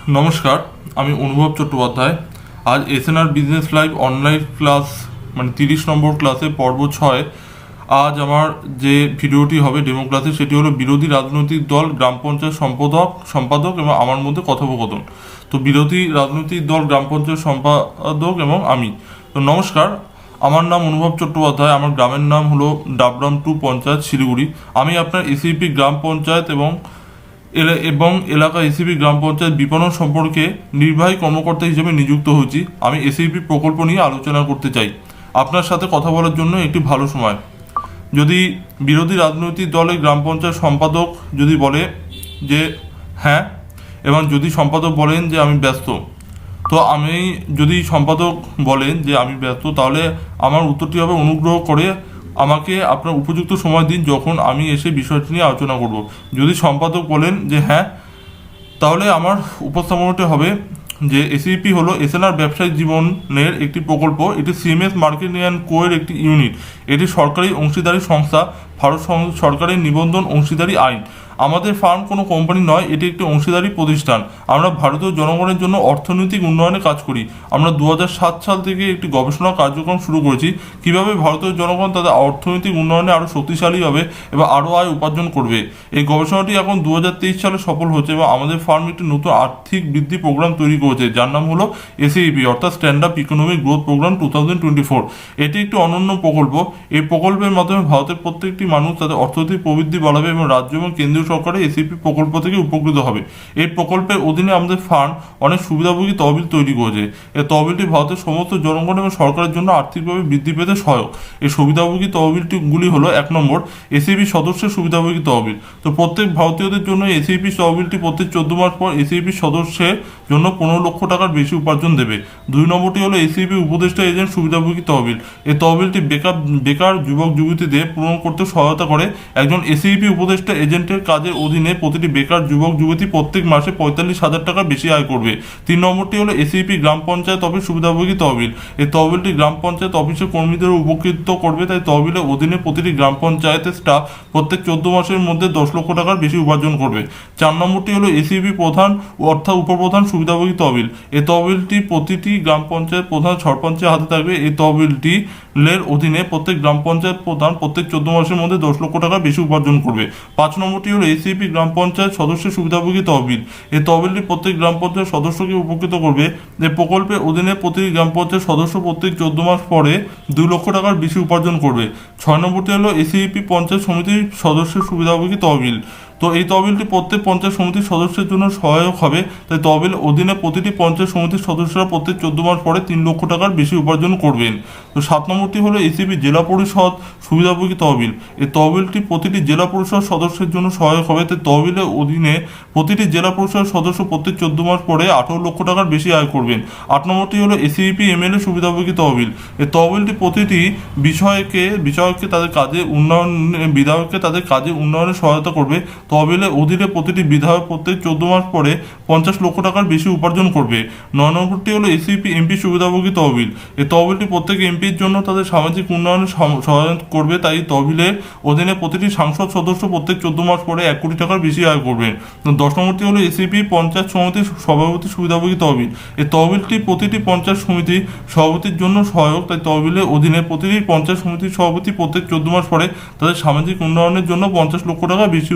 নমস্কার, আমি অনুভব চট্টোপাধ্যায়। আজ SNR business live online class 30 নম্বর ক্লাসে পর্ব 6। আজ আমার যে ভিডিওটি হবে ডেমো ক্লাসে সেটি হলো বিরোধী রাজনৈতিক দল গ্রাম পঞ্চায়েত সম্পাদক এবং আমার মধ্যে কথোপকথন। তো বিরোধী রাজনৈতিক দল গ্রাম পঞ্চায়েত সম্পাদক এবং আমি। তো নমস্কার, আমার নাম অনুভব চট্টোপাধ্যায়। আমার গ্রামের নাম হলো ডাবগ্রাম 2 পঞ্চায়েত, শিলিগুড়ি। আমি আপনার এসিপি গ্রাম পঞ্চায়েত এবং এলাকা এসিপি গ্রাম পঞ্চায়েত বিপণন সম্পর্কে নির্বাহী কর্মকর্তা হিসেবে নিযুক্ত হয়েছি। আমি এসিপি প্রকল্প নিয়ে আলোচনা করতে চাই। আপনার সাথে কথা বলার জন্য একটি ভালো সময়। যদি বিরোধী রাজনৈতিক দলের গ্রাম পঞ্চায়েত সম্পাদক যদি বলে যে হ্যাঁ, এবং যদি সম্পাদক বলেন যে আমি ব্যস্ত, তো আমি যদি সম্পাদক বলেন যে আমি ব্যস্ত, তাহলে আমার উত্তরটি হবে অনুগ্রহ করে আমাকে আপনার উপযুক্ত সময় দিন যখন আমি এসে বিষয়টি নিয়ে আলোচনা করব। যদি সম্পাদক বলেন যে হ্যাঁ, তাহলে আমার উপস্থাপনাটি হবে যে এসিপি হলো এসএনআর ব্যবসায়িক জীবনের একটি প্রকল্প। এটি সিএমএস মার্কেটিং অ্যান্ড কোয়ের একটি ইউনিট। এটি সরকারি অংশীদারি সংস্থা, ভারত সরকারের নিবন্ধন অংশীদারি আইন। আমাদের ফার্ম কোনো কোম্পানি নয়, এটি একটি অংশীদারি প্রতিষ্ঠান। আমরা ভারতীয় জনগণের জন্য অর্থনৈতিক উন্নয়নে কাজ করি। আমরা 2007 সাল থেকে একটি গবেষণা কার্যক্রম শুরু করেছি কীভাবে ভারতীয় জনগণ তাদের অর্থনৈতিক উন্নয়নে আরও শক্তিশালী হবে এবং আরও আয় উপার্জন করবে। এই গবেষণাটি এখন 2023 সালে সফল হচ্ছে এবং আমাদের ফার্ম একটি নতুন আর্থিক বৃদ্ধি প্রোগ্রাম তৈরি করেছে যার নাম হলো এসইপি অর্থাৎ stand up economic growth program 2024। এটি একটি অনন্য প্রকল্প। এই প্রকল্পের মাধ্যমে ভারতের প্রত্যেকটি মানুষ তাদের অর্থনৈতিক প্রবৃদ্ধি বাড়াবে এবং রাজ্য এবং কেন্দ্রীয় সরকারের এসিপি প্রকল্প থেকে উপকৃত হবে। এই প্রকল্পের অধীনে আমাদের ফান্ড অনেক সুবিধাভোগী তহবিল তৈরি করেছে। এই তহবিলটি ভারতের সমস্ত জনগণ এবং সরকারের জন্য আর্থিকভাবে বৃদ্ধি পেতে সহায়ক। এই সুবিধাভোগী তহবিলগুলি হলো 1 নম্বর এসিপি সদস্যের সুবিধাভোগী তহবিল। তো প্রত্যেক ভারতীয়দের জন্য এসিপি তহবিলটি প্রত্যেক 14 মাস পর এসিপি সদস্যের জন্য 15 লক্ষ টাকার বেশি উপার্জন দেবে। 2 নম্বরটি হলো এসিপি উপদেষ্টা এজেন্ট সুবিধাভোগী তহবিল। এই তহবিলটি বেকার যুবক যুবতীদের পূরণ করতে সহায়তা করে। একজন এসিপি উপদেষ্টা এজেন্টের কাজের অধীনে প্রতিটি বেকার যুবক যুবতী প্রত্যেক মাসে 45,000 টাকা বেশি আয় করবে। 3 নম্বরটি হলো এসিপি গ্রাম পঞ্চায়েত অফিস সুবিধাভোগী তহবিল। এই তহবিলটি গ্রাম পঞ্চায়েত অফিসের কর্মীদের উপকৃত করবে। তাই তহবিলের অধীনে প্রতিটি গ্রাম পঞ্চায়েতের স্টাফ প্রত্যেক 14 মাসের মধ্যে 10 লক্ষ টাকার বেশি উপার্জন করবে। 4 নম্বরটি হলো এসিপি প্রধান অর্থাৎ উপপ্রধান সুবিধাভোগী তহবিল। এই তহবিলটি প্রতিটি গ্রাম পঞ্চায়েত প্রধান সরপঞ্চের হাতে থাকবে। এই তহবিলটি এর অধীনে প্রত্যেক গ্রাম পঞ্চায়েত প্রধান প্রত্যেক 14 মাসের মধ্যে 10 লক্ষ টাকা বেশি উপার্জন করবে। 5 নম্বরটি হলো এসিপি গ্রাম পঞ্চায়েত সদস্যের সুবিধাভোগী তহবিল। এই তহবিলটি প্রত্যেক গ্রাম পঞ্চায়েত সদস্যকে উপকৃত করবে। এই প্রকল্পের অধীনে প্রতিটি গ্রাম পঞ্চায়েত সদস্য প্রত্যেক 14 মাস পরে 2 লক্ষ টাকার বেশি উপার্জন করবে। 6 নম্বরটি হলো এসিপি পঞ্চায়েত সমিতির সদস্যের সুবিধাভোগী তহবিল। তো এই তহবিলটি প্রত্যেক পঞ্চায়েত সমিতির সদস্যের জন্য সহায়ক হবে। তাই তহবিল অধীনে প্রতিটি পঞ্চায়েত সমিতির সদস্যরা প্রত্যেক 14 মাস পরে 3 লক্ষ টাকার বেশি উপার্জন করবেন। তো 7 নম্বরটি হলো এসিপি জেলা পরিষদ সুবিধাভোগী তহবিল। এই তহবিলটি প্রতিটি জেলা পরিষদ সদস্যের জন্য সহায়ক হবে। তাই তহবিলের অধীনে প্রতিটি জেলা পরিষদ সদস্য প্রত্যেক 14 মাস পরে 18 লক্ষ টাকার বেশি আয় করবেন। 8 নম্বরটি হলো এসিপি এমএলএ সুবিধাভোগী তহবিল। এই তহবিলটি প্রতিটি বিষয়কে তাদের কাজে বিধায়ককে তাদের কাজে উন্নয়নে সহায়তা করবে। তহবিলের অধীনে প্রতিটি বিধায়ক প্রত্যেক 14 মাস পরে 50 লক্ষ টাকার বেশি উপার্জন করবে। 9 নম্বরটি হলো এসিপি এমপি সুবিধাভোগী তহবিল। এই তহবিলটি প্রত্যেক এমপির জন্য তাদের সামাজিক উন্নয়নে সহায়তা করবে। তাই তহবিলের অধীনে প্রতিটি সাংসদ সদস্য প্রত্যেক 14 মাস পরে 1 কোটি টাকার বেশি আয় করবেন। 10 নম্বরটি হলো এসিপি পঞ্চায়েত সমিতির সভাপতি সুবিধাভোগী তহবিল। এই তহবিলটি প্রতিটি পঞ্চায়েত সমিতি সভাপতির জন্য সহায়ক। তাই তহবিলের অধীনে প্রতিটি পঞ্চায়েত সমিতির সভাপতি প্রত্যেক 14 মাস পরে তাদের সামাজিক উন্নয়নের জন্য 50 লক্ষ টাকা বেশি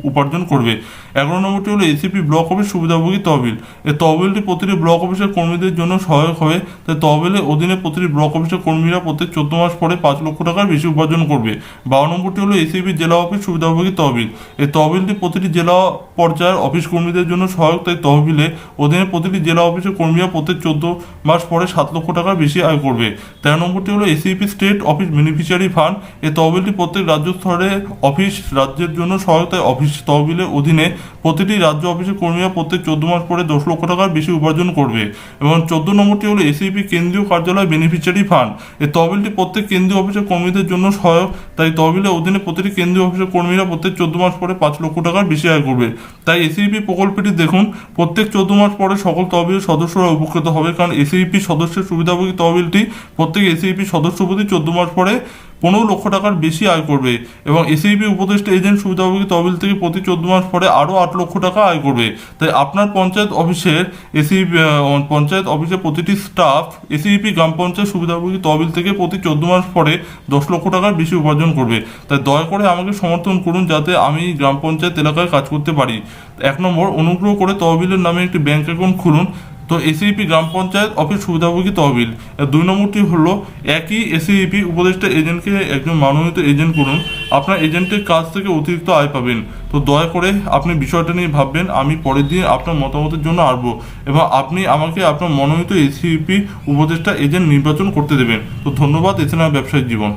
উপার্জন করবে। 11 নম্বরটি হলো এসিপি ব্লক অফিস সুবিধাভোগী তহবিল। এই তহবিলটি প্রতিটি ব্লক অফিসের কর্মীদের জন্য সহায়ক হবে। তাই তহবিলের অধীনে প্রতিটি ব্লক অফিসের কর্মীরা প্রত্যেক 14 মাস পরে 5 লক্ষ টাকার বেশি উপার্জন করবে। 12 নম্বরটি হলো এসিপি জেলা অফিস সুবিধাভোগী তহবিল। এই তহবিলটি প্রতিটি জেলা পর্যায়ের অফিস কর্মীদের জন্য সহায়ক। তাই তহবিলের অধীনে প্রতিটি জেলা অফিসের কর্মীরা প্রত্যেক 14 মাস পরে 7 লক্ষ টাকার বেশি আয় করবে। 13 নম্বরটি হলো ACP state office beneficiary fund. এই তহবিলটি প্রত্যেক রাজ্য স্তরে অফিস রাজ্যের জন্য সহায়ক। তাই অফিস তহবিলের অধীনে প্রতিটি রাজ্য অফিসের কর্মীরা প্রত্যেক 14 মাস পরে 10 লক্ষ টাকার বেশি উপার্জন করবে। এবং 14 নম্বরটি হলো এসিপি কেন্দ্রীয় কার্যালয় বেনিফিশিয়ারি ফান্ড। এই তহবিলটি প্রত্যেক কেন্দ্রীয় অফিসের কর্মীদের জন্য সহায়ক। তাই তহবিলের অধীনে প্রতিটি কেন্দ্রীয় অফিসের কর্মীরা প্রত্যেক 14 মাস পরে 5 লক্ষ টাকার বেশি আয় করবে। তাই এসিপি প্রকল্পটি দেখুন প্রত্যেক 14 মাস পরে সকল তহবিলের সদস্যরা উপকৃত হবে। কারণ এসিপি সদস্যের সুবিধাভোগী তহবিলটি প্রত্যেক এসিপি সদস্য প্রতি 14 মাস পরে 15 লক্ষ টাকার বেশি আয় করবে এবং এসইপি উপদেষ্টা এজেন্ট সুবিধাভোগী তহবিল থেকে প্রতি 14 মাস পরে আরও 8 লক্ষ টাকা আয় করবে। তাই আপনার পঞ্চায়েত অফিসের পঞ্চায়েত অফিসের প্রতিটি স্টাফ এসইপি গ্রাম পঞ্চায়েত সুবিধাভোগী তহবিল থেকে প্রতি 14 মাস পরে 10 লক্ষ টাকার বেশি উপার্জন করবে। তাই দয়া করে আমাকে সমর্থন করুন যাতে আমি গ্রাম পঞ্চায়েত এলাকায় কাজ করতে পারি। 1 নম্বর, অনুগ্রহ করে তহবিলের নামে একটি ব্যাংক অ্যাকাউন্ট খুলুন। তো এসইপি গ্রাম পঞ্চায়েত অফিস সুবিধাভোগী তহবিল। 2 নম্বরটি হলো একই এসইপি উপদেষ্টা এজেন্টকে একজন মনোনীত এজেন্ট করুন, আপনার এজেন্টের কাছ থেকে অতিরিক্ত আয় পাবেন। তো দয়া করে আপনি বিষয়টা নিয়ে ভাববেন, আমি পরের দিন আপনার মতামতের জন্য আসবো এবং আপনি আমাকে আপনার মনোনীত এসইপি উপদেষ্টা এজেন্ট নির্বাচন করতে দেবেন। তো ধন্যবাদ। এছাড়া ব্যবসায়িক জীবন।